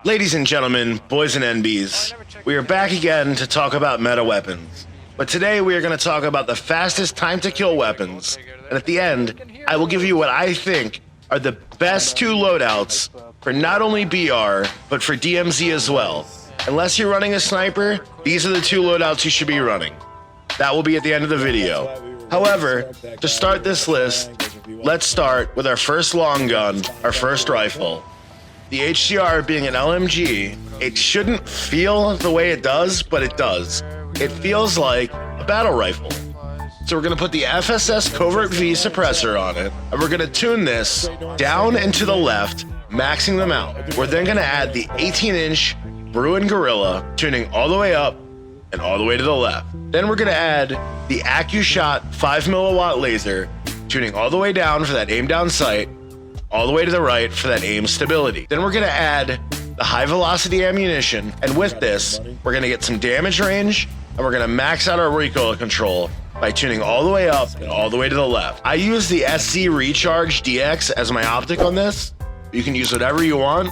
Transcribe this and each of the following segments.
Ladies and gentlemen, boys and NBs, we are back again to talk about meta weapons. But today we are going to talk about the fastest time to kill weapons. And at the end, I will give you what I think are the best two loadouts for not only BR, but for DMZ as well. Unless you're running a sniper, these are the two loadouts you should be running. That will be at the end of the video. However, to start this list, let's start with our first long gun, our first rifle. The HCR being an LMG, it shouldn't feel the way it does, but it does. It feels like a battle rifle. So we're gonna put the FSS Covert V suppressor on it, and we're gonna tune this down and to the left, maxing them out. We're then gonna add the 18-inch Bruin Gorilla, tuning all the way up and all the way to the left. Then we're gonna add the AccuShot 5 milliwatt laser, tuning all the way down for that aim down sight, all the way to the right for that aim stability. Then we're gonna add the high velocity ammunition, and with this, we're gonna get some damage range, and we're gonna max out our recoil control by tuning all the way up and all the way to the left. I use the SC Recharge DX as my optic on this. You can use whatever you want.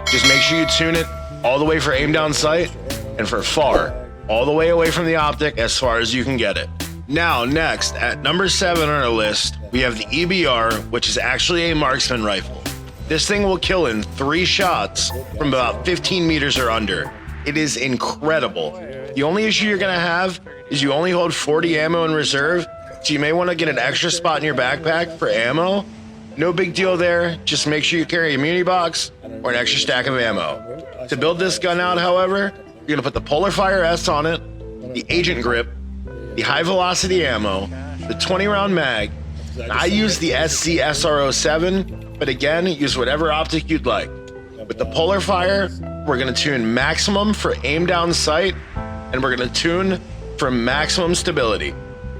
Just make sure you tune it all the way for aim down sight, and for far, all the way away from the optic as far as you can get it. Now, next, at number 7 on our list, we have the EBR, which is actually a marksman rifle. This thing will kill in 3 shots from about 15 meters or under. It is incredible. The only issue you're gonna have is you only hold 40 ammo in reserve, so you may wanna get an extra spot in your backpack for ammo. No big deal there, just make sure you carry a muni box or an extra stack of ammo. To build this gun out, however, you're gonna put the Polar Fire S on it, the Agent Grip, the high velocity ammo, the 20 round mag. I use the SC SR07, but again, use whatever optic you'd like. With the Polar Fire, we're gonna tune maximum for aim down sight, and we're gonna tune for maximum stability.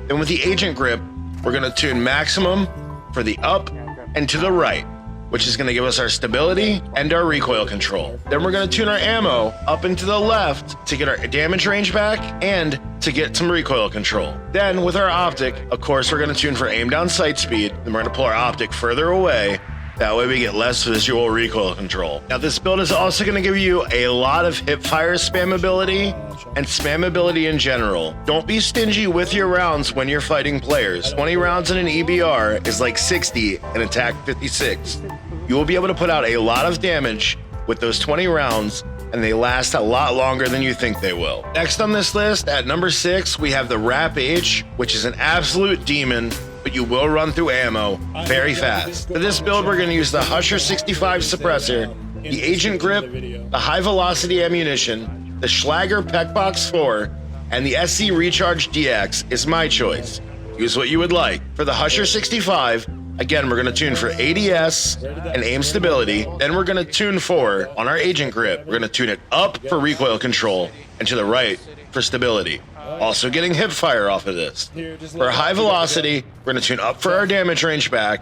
Then with the Agent Grip, we're gonna tune maximum for the up and to the right, which is gonna give us our stability and our recoil control. Then we're gonna tune our ammo up and to the left to get our damage range back and to get some recoil control. Then with our optic, of course, we're gonna tune for aim down sight speed, and we're gonna pull our optic further away. That way we get less visual recoil control. Now this build is also gonna give you a lot of hip fire spammability and spammability in general. Don't be stingy with your rounds when you're fighting players. 20 rounds in an EBR is like 60 in attack 56. You will be able to put out a lot of damage with those 20 rounds, and they last a lot longer than you think they will. Next on this list, at number 6, we have the Rap H, which is an absolute demon, but you will run through ammo very fast. For this build, we're gonna use the Husher 65 suppressor, the Agent Grip, the high velocity ammunition, the Schlager Peckbox 4, and the SC Recharge DX is my choice. Use what you would like. For the Husher 65, again, we're gonna tune for ADS and aim stability. Then we're gonna tune for, on our Agent Grip, we're gonna tune it up for recoil control and to the right for stability. Also getting hip fire off of this. For high velocity, we're gonna tune up for our damage range back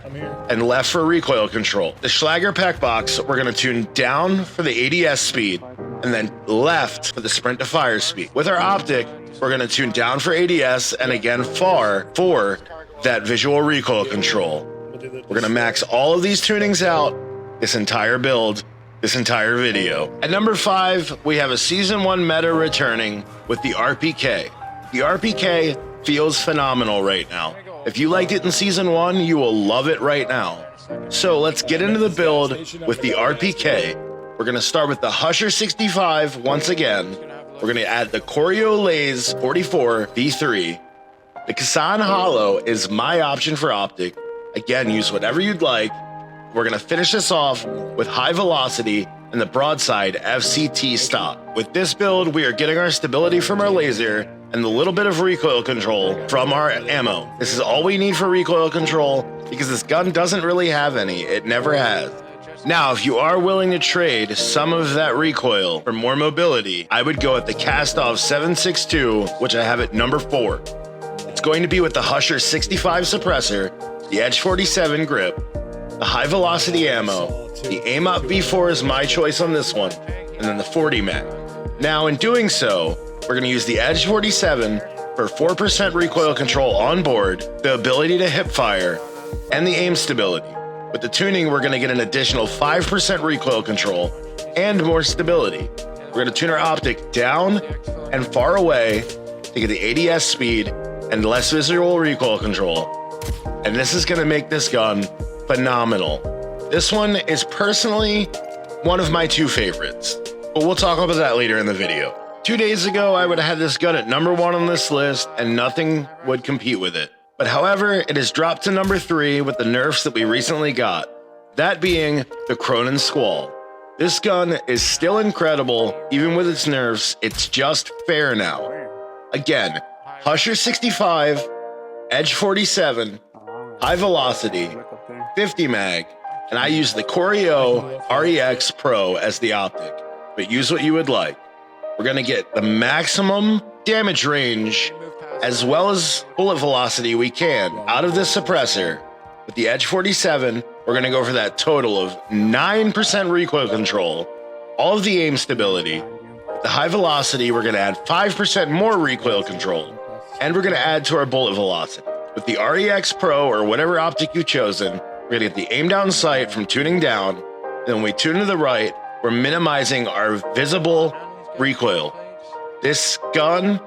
and left for recoil control. The Schlager Pack Box, we're gonna tune down for the ADS speed and then left for the sprint to fire speed. With our optic, we're gonna tune down for ADS and again far for that visual recoil control. We're gonna max all of these tunings out this entire build, this entire video. At number 5, we have a Season 1 meta returning with the RPK. The RPK feels phenomenal right now. If you liked it in Season 1, you will love it right now. So let's get into the build with the RPK. We're gonna start with the Husher 65 once again. We're gonna add the Coriolis 44 V3. The Kasan Hollow is my option for optic. Again, use whatever you'd like. We're gonna finish this off with high velocity and the broadside FCT stop. With this build, we are getting our stability from our laser and the little bit of recoil control from our ammo. This is all we need for recoil control because this gun doesn't really have any. It never has. Now, if you are willing to trade some of that recoil for more mobility, I would go with the Kastov 762, which I have at number 4. It's going to be with the Husher 65 suppressor, the Edge 47 grip, the high velocity ammo, the aim up V4 is my choice on this one, and then the 40 mag. Now in doing so, we're gonna use the Edge 47 for 4% recoil control on board, the ability to hip fire, and the aim stability. With the tuning, we're gonna get an additional 5% recoil control and more stability. We're gonna tune our optic down and far away to get the ADS speed and less visual recoil control. And this is gonna make this gun phenomenal. This one is personally one of my 2 favorites, but we'll talk about that later in the video. 2 days ago, I would have had this gun at number 1 on this list and nothing would compete with it. But however, it has dropped to number 3 with the nerfs that we recently got, that being the Cronin Squall. This gun is still incredible, even with its nerfs. It's just fair now. Again, Husher 65, Edge 47, high velocity, 50 mag, and I use the Corio REX Pro as the optic, but use what you would like. We're gonna get the maximum damage range as well as bullet velocity we can out of this suppressor. With the Edge 47, we're gonna go for that total of 9% recoil control, all of the aim stability. The high velocity, we're gonna add 5% more recoil control, and we're gonna add to our bullet velocity. With the REX Pro or whatever optic you've chosen, we're gonna get the aim down sight from tuning down. Then when we tune to the right, we're minimizing our visible recoil. This gun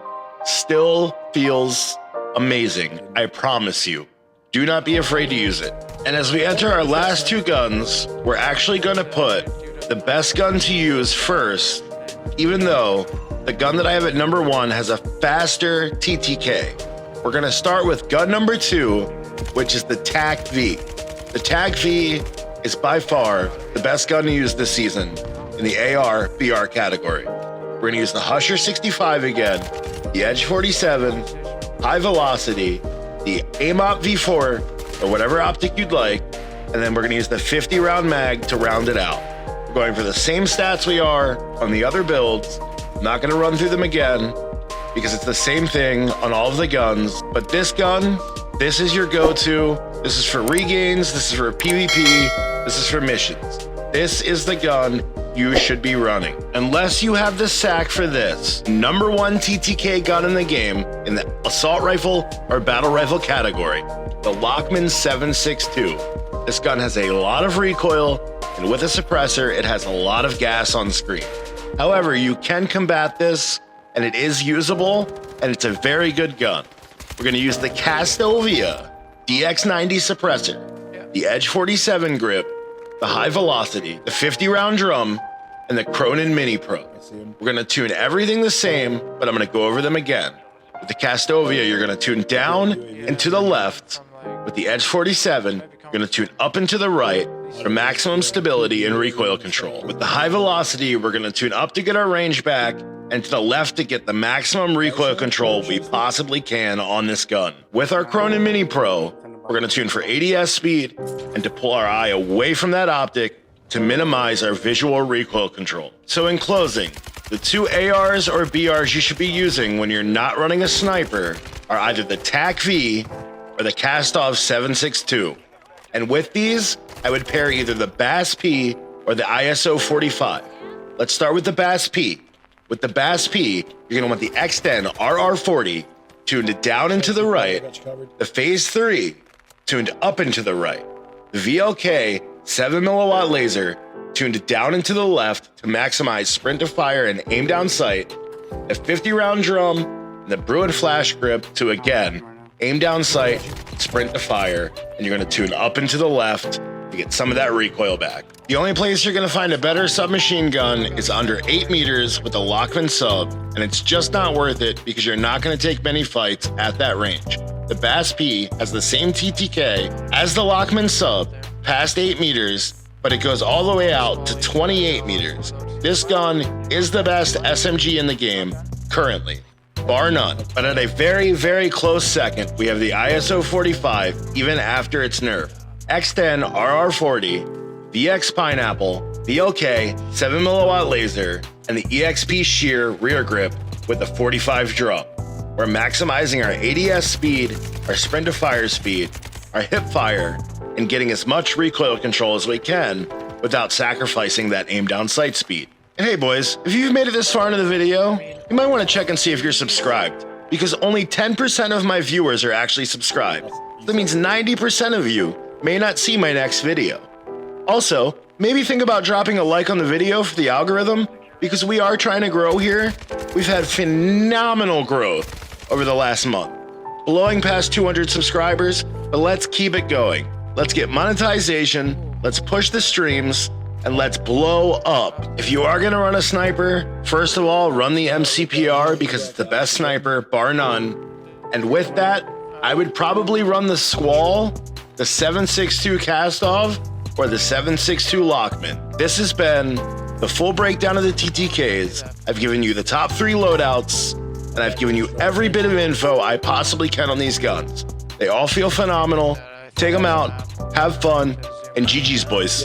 still feels amazing, I promise you. Do not be afraid to use it. And as we enter our last 2 guns, we're actually gonna put the best gun to use first, even though the gun that I have at number 1 has a faster TTK. We're gonna start with gun number 2, which is the TAC V. The TAC V is by far the best gun to use this season in the AR/BR category. We're gonna use the Husher 65 again, the Edge 47, high velocity, the AIM-OP V4, or whatever optic you'd like, and then we're gonna use the 50 round mag to round it out. We're going for the same stats we are on the other builds. I'm not gonna run through them again because it's the same thing on all of the guns, but this gun, this is your go-to. This is for regains, this is for PvP, this is for missions. This is the gun you should be running. Unless you have the sack for this, number 1 TTK gun in the game in the assault rifle or battle rifle category, the Lockman 7.62. This gun has a lot of recoil, and with a suppressor, it has a lot of gas on screen. However, you can combat this, and it is usable, and it's a very good gun. We're gonna use the Castovia DX90 suppressor, the Edge 47 grip, the high velocity, the 50 round drum, and the Cronin Mini Pro. We're gonna tune everything the same, but I'm gonna go over them again. With the Castovia, you're gonna tune down and to the left. With the Edge 47, you're gonna tune up and to the right for maximum stability and recoil control. With the high velocity, we're gonna tune up to get our range back, and to the left to get the maximum recoil control we possibly can on this gun. With our Cronin Mini Pro, we're gonna tune for ADS speed and to pull our eye away from that optic to minimize our visual recoil control. So in closing, the 2 ARs or BRs you should be using when you're not running a sniper are either the TAC V or the Kastov 7.62. And with these, I would pair either the Bass P or the ISO 45. Let's start with the Bass P. With the Bass P, you're gonna want the X10 RR40 tuned down and to the right, the Phase 3 tuned up and to the right, the VLK 7mW laser tuned down and to the left to maximize sprint to fire and aim down sight, a 50 round drum, and the Bruin flash grip to again aim down sight, sprint to fire, and you're gonna tune up and to the left to get some of that recoil back. The only place you're gonna find a better submachine gun is under 8 meters with a Lockman sub, and it's just not worth it because you're not gonna take many fights at that range. The Bass P has the same TTK as the Lockman sub, past 8 meters, but it goes all the way out to 28 meters. This gun is the best SMG in the game currently, bar none. But at a very, very close second, we have the ISO 45, even after its nerf. X10 RR40, VX Pineapple, VLK 7mW laser, and the EXP Shear rear grip with the 45 drum. We're maximizing our ADS speed, our sprint to fire speed, our hip fire, and getting as much recoil control as we can without sacrificing that aim down sight speed. And hey boys, if you've made it this far into the video, you might want to check and see if you're subscribed, because only 10% of my viewers are actually subscribed. That means 90% of you may not see my next video. Also, maybe think about dropping a like on the video for the algorithm, because we are trying to grow here. We've had phenomenal growth over the last month, blowing past 200 subscribers, but let's keep it going. Let's get monetization, let's push the streams, and let's blow up. If you are gonna run a sniper, first of all, run the MCPR because it's the best sniper, bar none. And with that, I would probably run the Squall, the 7.62 Castov, or the 7.62 Lockman. This has been the full breakdown of the TTKs. I've given you the top 3 loadouts, and I've given you every bit of info I possibly can on these guns. They all feel phenomenal. Take them out, have fun, and GG's, boys.